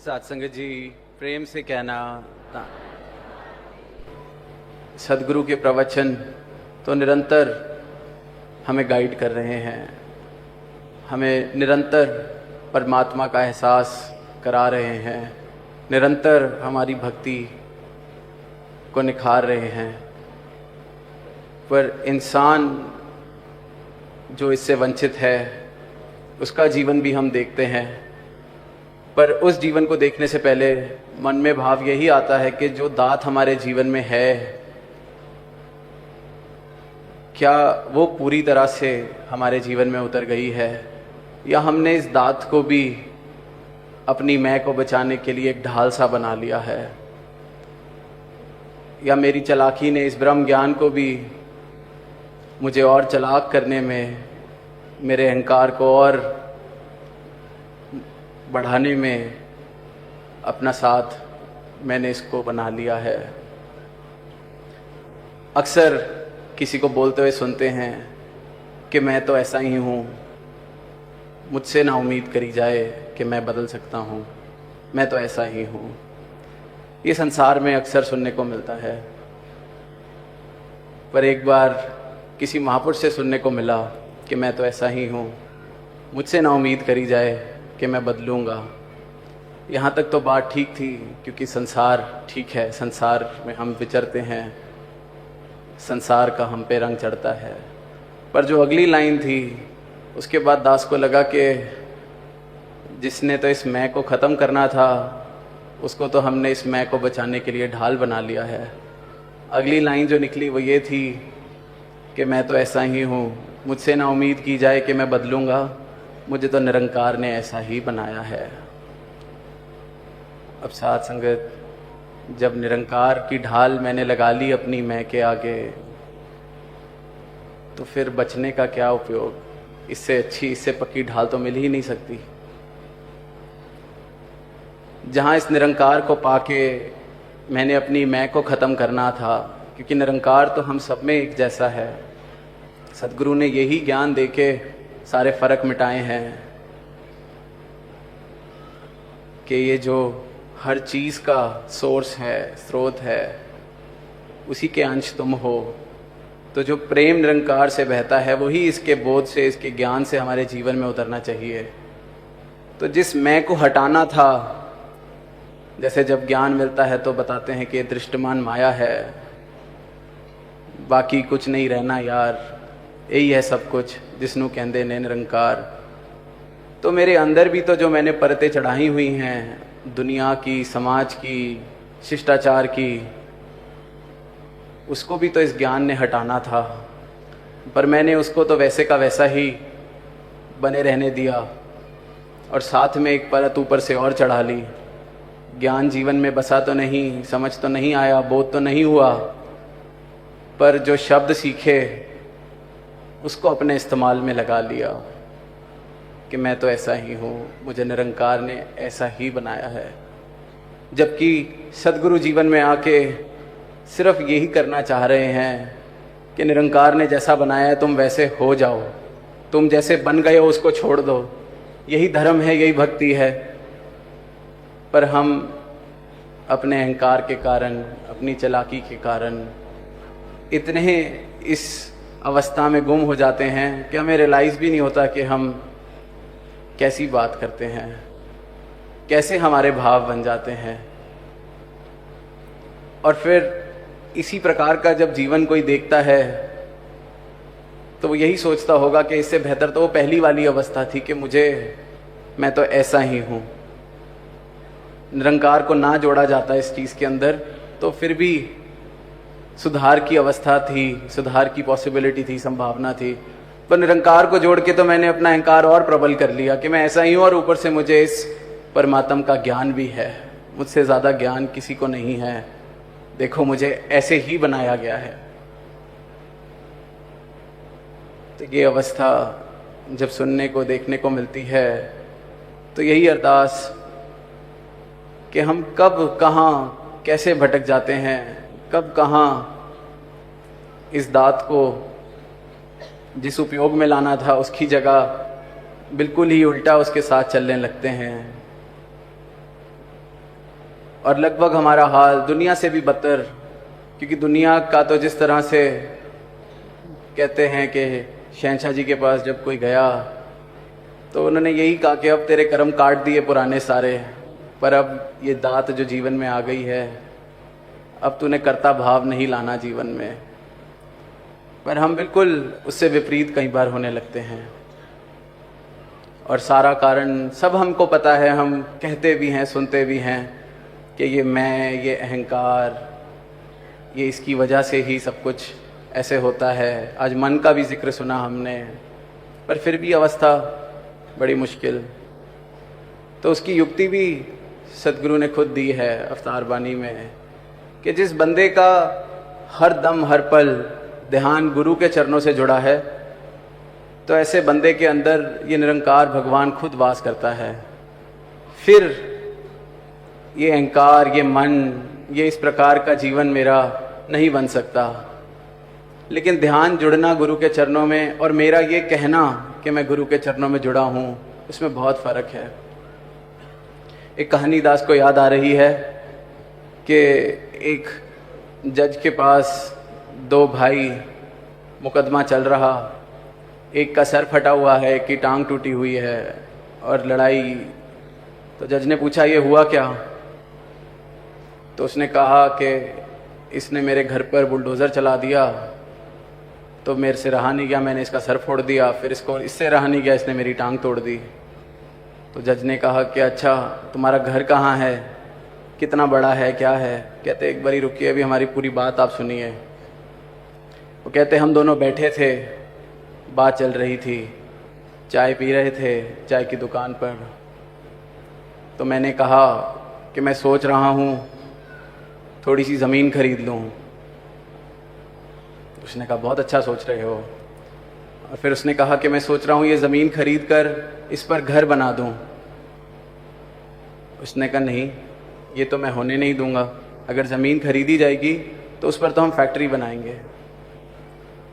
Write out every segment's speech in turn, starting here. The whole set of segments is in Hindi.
सत्संग जी, प्रेम से कहना, सदगुरु के प्रवचन तो निरंतर हमें गाइड कर रहे हैं, हमें निरंतर परमात्मा का एहसास करा रहे हैं, निरंतर हमारी भक्ति को निखार रहे हैं। पर इंसान जो इससे वंचित है उसका जीवन भी हम देखते हैं। पर उस जीवन को देखने से पहले मन में भाव यही आता है कि जो दात हमारे जीवन में है, क्या वो पूरी तरह से हमारे जीवन में उतर गई है, या हमने इस दात को भी अपनी मैं को बचाने के लिए एक ढाल सा बना लिया है, या मेरी चालाकी ने इस ब्रह्म ज्ञान को भी मुझे और चालाक करने में, मेरे अहंकार को और बढ़ाने में अपना साथ मैंने इसको बना लिया है। अक्सर किसी को बोलते हुए सुनते हैं कि मैं तो ऐसा ही हूँ, मुझसे ना उम्मीद करी जाए कि मैं बदल सकता हूँ, मैं तो ऐसा ही हूँ। ये संसार में अक्सर सुनने को मिलता है। पर एक बार किसी महापुरुष से सुनने को मिला कि मैं तो ऐसा ही हूँ, मुझसे ना उम्मीद करी जाए कि मैं बदलूँगा। यहाँ तक तो बात ठीक थी, क्योंकि संसार ठीक है, संसार में हम विचरते हैं, संसार का हम पे रंग चढ़ता है। पर जो अगली लाइन थी, उसके बाद दास को लगा कि जिसने तो इस मैं को ख़त्म करना था, उसको तो हमने इस मैं को बचाने के लिए ढाल बना लिया है। अगली लाइन जो निकली वो ये थी कि मैं तो ऐसा ही हूँ, मुझसे ना उम्मीद की जाए कि मैं बदलूँगा, मुझे तो निरंकार ने ऐसा ही बनाया है। अब साथ संगत, जब निरंकार की ढाल मैंने लगा ली अपनी मैं के आगे, तो फिर बचने का क्या उपयोग। इससे अच्छी, इससे पक्की ढाल तो मिल ही नहीं सकती। जहाँ इस निरंकार को पाके मैंने अपनी मैं को ख़त्म करना था, क्योंकि निरंकार तो हम सब में एक जैसा है। सदगुरु ने यही ज्ञान देके सारे फर्क मिटाए हैं कि ये जो हर चीज़ का सोर्स है, स्रोत है, उसी के अंश तुम हो। तो जो प्रेम निरंकार से बहता है, वही इसके बोध से, इसके ज्ञान से हमारे जीवन में उतरना चाहिए। तो जिस मैं को हटाना था, जैसे जब ज्ञान मिलता है तो बताते हैं कि दृष्टमान माया है, बाकी कुछ नहीं रहना यार, यही है सब कुछ जिसनों कहंदे ने निरंकार। तो मेरे अंदर भी तो जो मैंने परतें चढ़ाई हुई हैं, दुनिया की, समाज की, शिष्टाचार की, उसको भी तो इस ज्ञान ने हटाना था। पर मैंने उसको तो वैसे का वैसा ही बने रहने दिया, और साथ में एक परत ऊपर से और चढ़ा ली। ज्ञान जीवन में बसा तो नहीं, समझ तो नहीं आया, बोध तो नहीं हुआ, पर जो शब्द सीखे उसको अपने इस्तेमाल में लगा लिया कि मैं तो ऐसा ही हूँ, मुझे निरंकार ने ऐसा ही बनाया है। जबकि सदगुरु जीवन में आके सिर्फ यही करना चाह रहे हैं कि निरंकार ने जैसा बनाया है तुम वैसे हो जाओ, तुम जैसे बन गए हो उसको छोड़ दो। यही धर्म है, यही भक्ति है। पर हम अपने अहंकार के कारण, अपनी चालाकी के कारण इतने इस अवस्था में गुम हो जाते हैं कि हमें रियलाइज़ भी नहीं होता कि हम कैसी बात करते हैं, कैसे हमारे भाव बन जाते हैं। और फिर इसी प्रकार का जब जीवन कोई देखता है तो वो यही सोचता होगा कि इससे बेहतर तो वो पहली वाली अवस्था थी कि मैं तो ऐसा ही हूँ। निरंकार को ना जोड़ा जाता इस चीज़ के अंदर तो फिर भी सुधार की अवस्था थी, सुधार की पॉसिबिलिटी थी, संभावना थी। पर निरंकार को जोड़ के तो मैंने अपना अहंकार और प्रबल कर लिया कि मैं ऐसा ही हूँ, और ऊपर से मुझे इस परमात्मा का ज्ञान भी है। मुझसे ज़्यादा ज्ञान किसी को नहीं है, देखो मुझे ऐसे ही बनाया गया है। तो ये अवस्था जब सुनने को, देखने को मिलती है, तो यही अरदास कि हम कब कहाँ कैसे भटक जाते हैं, कब कहाँ इस दात को जिस उपयोग में लाना था उसकी जगह बिल्कुल ही उल्टा उसके साथ चलने लगते हैं। और लगभग हमारा हाल दुनिया से भी बदतर, क्योंकि दुनिया का तो जिस तरह से कहते हैं कि शहंशाह जी के पास जब कोई गया तो उन्होंने यही कहा कि अब तेरे कर्म काट दिए पुराने सारे, पर अब ये दात जो जीवन में आ गई है, अब तूने कर्ता भाव नहीं लाना जीवन में। पर हम बिल्कुल उससे विपरीत कई बार होने लगते हैं, और सारा कारण सब हमको पता है, हम कहते भी हैं सुनते भी हैं कि ये मैं, ये अहंकार, ये इसकी वजह से ही सब कुछ ऐसे होता है। आज मन का भी जिक्र सुना हमने, पर फिर भी अवस्था बड़ी मुश्किल। तो उसकी युक्ति भी सदगुरु ने खुद दी है अवतार बानी में, कि जिस बंदे का हर दम हर पल ध्यान गुरु के चरणों से जुड़ा है, तो ऐसे बंदे के अंदर ये निरंकार भगवान खुद वास करता है। फिर ये अहंकार, ये मन, ये इस प्रकार का जीवन मेरा नहीं बन सकता। लेकिन ध्यान जुड़ना गुरु के चरणों में और मेरा ये कहना कि मैं गुरु के चरणों में जुड़ा हूँ, उसमें बहुत फर्क है। एक कहानी दास को याद आ रही है कि एक जज के पास दो भाई, मुकदमा चल रहा, एक का सर फटा हुआ है, एक की टांग टूटी हुई है और लड़ाई। तो जज ने पूछा ये हुआ क्या? तो उसने कहा कि इसने मेरे घर पर बुलडोज़र चला दिया, तो मेरे से रहा नहीं गया, मैंने इसका सर फोड़ दिया, फिर इससे रहा नहीं गया, इसने मेरी टांग तोड़ दी। तो जज ने कहा कि अच्छा तुम्हारा घर कहाँ है, कितना बड़ा है, क्या है? कहते एक बारी रुकिए, अभी हमारी पूरी बात आप सुनिए। वो कहते हम दोनों बैठे थे, बात चल रही थी, चाय पी रहे थे चाय की दुकान पर। तो मैंने कहा कि मैं सोच रहा हूँ थोड़ी सी ज़मीन खरीद लूँ। उसने कहा बहुत अच्छा सोच रहे हो। और फिर उसने कहा कि मैं सोच रहा हूँ ये ज़मीन खरीद कर इस पर घर बना दूँ। उसने कहा नहीं, ये तो मैं होने नहीं दूंगा। अगर ज़मीन खरीदी जाएगी तो उस पर तो हम फैक्ट्री बनाएंगे।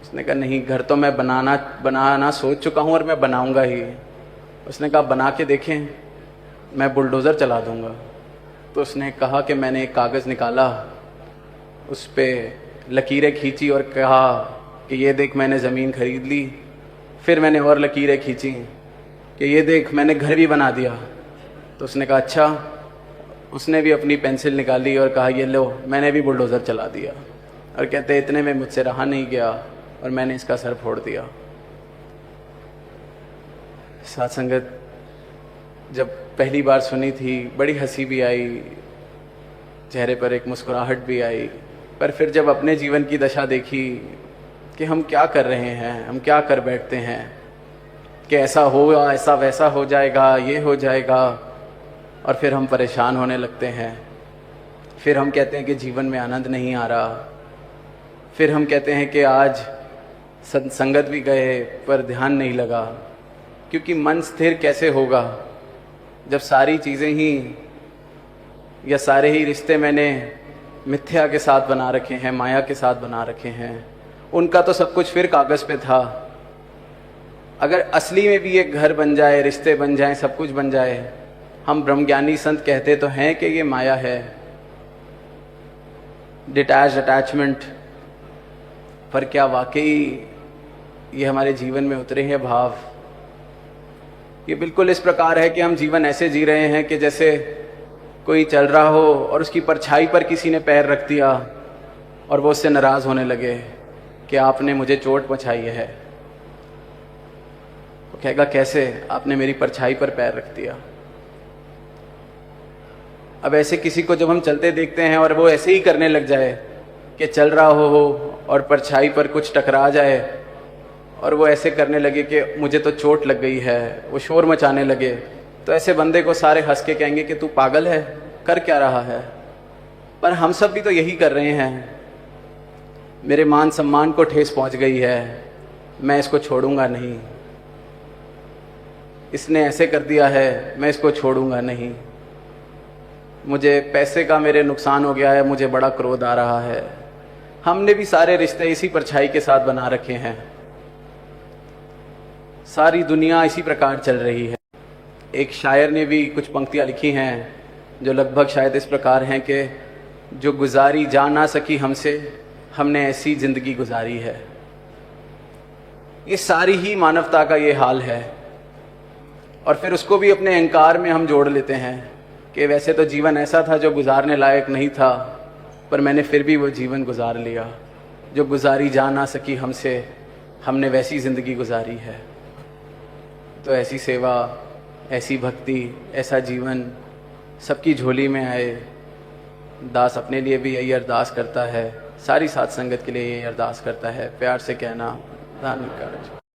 उसने कहा नहीं, घर तो मैं बनाना सोच चुका हूँ और मैं बनाऊंगा ही। उसने कहा बना के देखें, मैं बुलडोज़र चला दूंगा। तो उसने कहा कि मैंने एक कागज़ निकाला, उस पर लकीरें खींची और कहा कि ये देख मैंने ज़मीन खरीद ली। फिर मैंने और लकीरें खींची कि ये देख मैंने घर भी बना दिया। तो उसने कहा अच्छा। उसने भी अपनी पेंसिल निकाली और कहा ये लो, मैंने भी बुलडोज़र चला दिया। और कहते इतने में मुझसे रहा नहीं गया और मैंने इसका सर फोड़ दिया। साथ संगत जब पहली बार सुनी थी बड़ी हंसी भी आई, चेहरे पर एक मुस्कुराहट भी आई। पर फिर जब अपने जीवन की दशा देखी कि हम क्या कर रहे हैं, हम क्या कर बैठते हैं कि ऐसा होगा, ऐसा वैसा हो जाएगा, ये हो जाएगा, और फिर हम परेशान होने लगते हैं। फिर हम कहते हैं कि जीवन में आनंद नहीं आ रहा। फिर हम कहते हैं कि आज संगत भी गए पर ध्यान नहीं लगा। क्योंकि मन स्थिर कैसे होगा जब सारी चीज़ें ही या सारे ही रिश्ते मैंने मिथ्या के साथ बना रखे हैं, माया के साथ बना रखे हैं। उनका तो सब कुछ फिर कागज़ पे था। अगर असली में भी एक घर बन जाए, रिश्ते बन जाए, सब कुछ बन जाए, हम ब्रह्मज्ञानी संत कहते तो हैं कि ये माया है, डिटैच्ड अटैचमेंट। पर क्या वाकई ये हमारे जीवन में उतरे हैं भाव? ये बिल्कुल इस प्रकार है कि हम जीवन ऐसे जी रहे हैं कि जैसे कोई चल रहा हो और उसकी परछाई पर किसी ने पैर रख दिया और वो उससे नाराज होने लगे कि आपने मुझे चोट पहुंचाई है। वो कहेगा कैसे, आपने मेरी परछाई पर पैर रख दिया। अब ऐसे किसी को जब हम चलते देखते हैं और वो ऐसे ही करने लग जाए कि चल रहा हो और परछाई पर कुछ टकरा जाए और वो ऐसे करने लगे कि मुझे तो चोट लग गई है, वो शोर मचाने लगे, तो ऐसे बंदे को सारे हंस के कहेंगे कि तू पागल है, कर क्या रहा है? पर हम सब भी तो यही कर रहे हैं। मेरे मान सम्मान को ठेस पहुंच गई है, मैं इसको छोड़ूंगा नहीं। इसने ऐसे कर दिया है, मैं इसको छोड़ूंगा नहीं। मुझे पैसे का मेरे नुकसान हो गया है, मुझे बड़ा क्रोध आ रहा है। हमने भी सारे रिश्ते इसी परछाई के साथ बना रखे हैं। सारी दुनिया इसी प्रकार चल रही है। एक शायर ने भी कुछ पंक्तियां लिखी हैं जो लगभग शायद इस प्रकार हैं कि जो गुजारी जा ना सकी हमसे, हमने ऐसी ज़िंदगी गुजारी है। ये सारी ही मानवता का ये हाल है। और फिर उसको भी अपने अहंकार में हम जोड़ लेते हैं कि वैसे तो जीवन ऐसा था जो गुजारने लायक नहीं था, पर मैंने फिर भी वो जीवन गुजार लिया। जो गुजारी जा ना सकी हमसे, हमने वैसी ज़िंदगी गुजारी है। तो ऐसी सेवा, ऐसी भक्ति, ऐसा जीवन सबकी झोली में आए। दास अपने लिए भी यही अरदास करता है, सारी साथ संगत के लिए यही अरदास करता है। प्यार से कहना, दान कार्य।